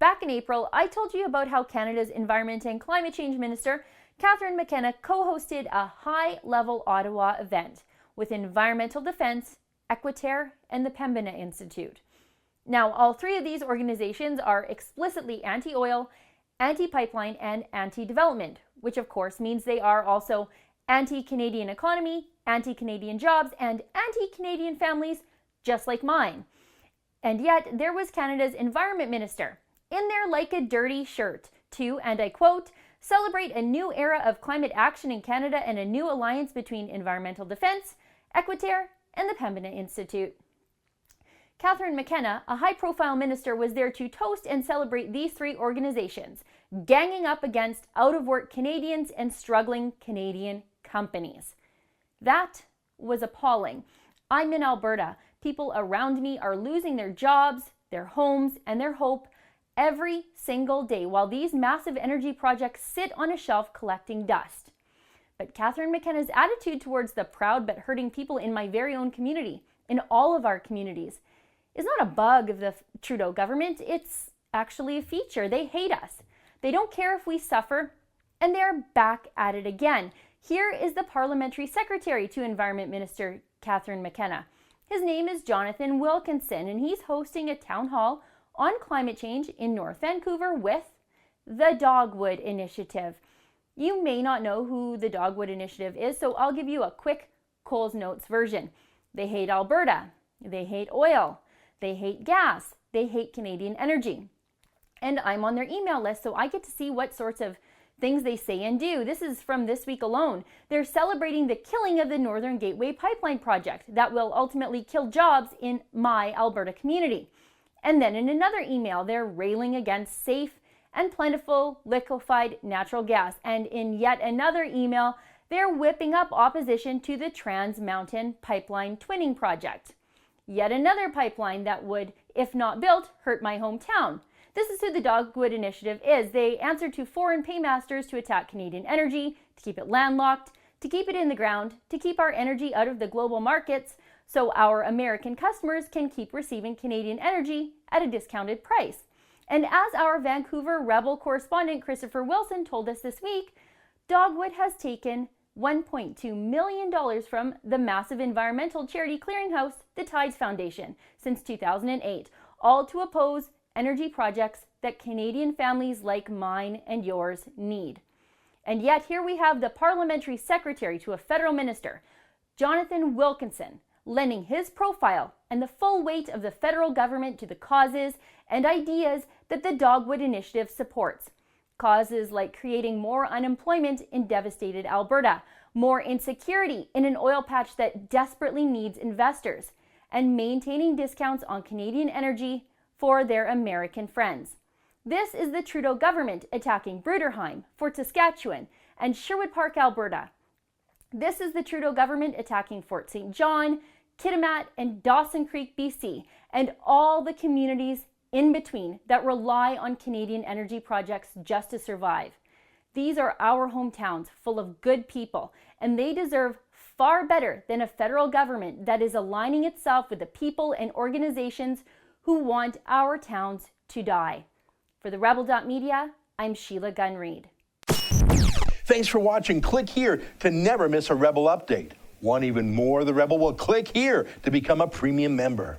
Back in April, I told you about how Canada's Environment and Climate Change Minister, McKenna, co-hosted a high-level Ottawa event with Environmental Defence, Equiterre, and the Pembina Institute. Now, all three of these organizations are explicitly anti-oil, anti-pipeline, and anti-development, which of course means they are also anti-Canadian economy, anti-Canadian jobs, and anti-Canadian families just like mine. And yet, there was Canada's Environment Minister in there like a dirty shirt to, and I quote, celebrate a new era of climate action in Canada and a new alliance between Environmental Defence, Equiterre, and the Pembina Institute. McKenna, a high-profile minister, was there to toast and celebrate these three organizations, ganging up against out-of-work Canadians and struggling Canadian companies. That was appalling. I'm in Alberta. People around me are losing their jobs, their homes, and their hope every single day while these massive energy projects sit on a shelf collecting dust. But McKenna's attitude towards the proud but hurting people in my very own community, in all of our communities, is not a bug of the Trudeau government. It's actually a feature. They hate us. They don't care if we suffer, and they're back at it again. Here is the Parliamentary Secretary to Environment Minister McKenna. His name is Jonathan Wilkinson, and he's hosting a town hall on climate change in North Vancouver with the Dogwood Initiative. You may not know who the Dogwood Initiative is, so I'll give you a quick Coles Notes version. They hate Alberta. They hate oil. They hate gas. They hate Canadian energy. And I'm on their email list, so I get to see what sorts of things they say and do. This is from this week alone. They're celebrating the killing of the Northern Gateway Pipeline project that will ultimately kill jobs in my Alberta community. And then in another email, they're railing against safe and plentiful liquefied natural gas. And in yet another email, they're whipping up opposition to the Trans Mountain Pipeline Twinning Project. Yet another pipeline that would, if not built, hurt my hometown. This is who the Dogwood Initiative is. They answer to foreign paymasters to attack Canadian energy, to keep it landlocked, to keep it in the ground, to keep our energy out of the global markets so our American customers can keep receiving Canadian energy at a discounted price. And as our Vancouver Rebel correspondent Christopher Wilson told us this week, Dogwood has taken $1.2 million from the massive environmental charity clearinghouse, the Tides Foundation, since 2008, all to oppose energy projects that Canadian families like mine and yours need. And yet here we have the parliamentary secretary to a federal minister, Jonathan Wilkinson, lending his profile and the full weight of the federal government to the causes and ideas that the Dogwood Initiative supports. Causes like creating more unemployment in devastated Alberta, more insecurity in an oil patch that desperately needs investors, and maintaining discounts on Canadian energy for their American friends. This is the Trudeau government attacking Bruderheim, Fort Saskatchewan, and Sherwood Park, Alberta. This is the Trudeau government attacking Fort St. John, Kitimat, and Dawson Creek, BC, and all the communities in between that rely on Canadian energy projects just to survive. These are our hometowns full of good people, and they deserve far better than a federal government that is aligning itself with the people and organizations who want our towns to die. For the Rebel.media, I'm Sheila Gunn Reid. Thanks for watching. Click here to never miss a Rebel update. Want even more of the Rebel? Well, click here to become a premium member.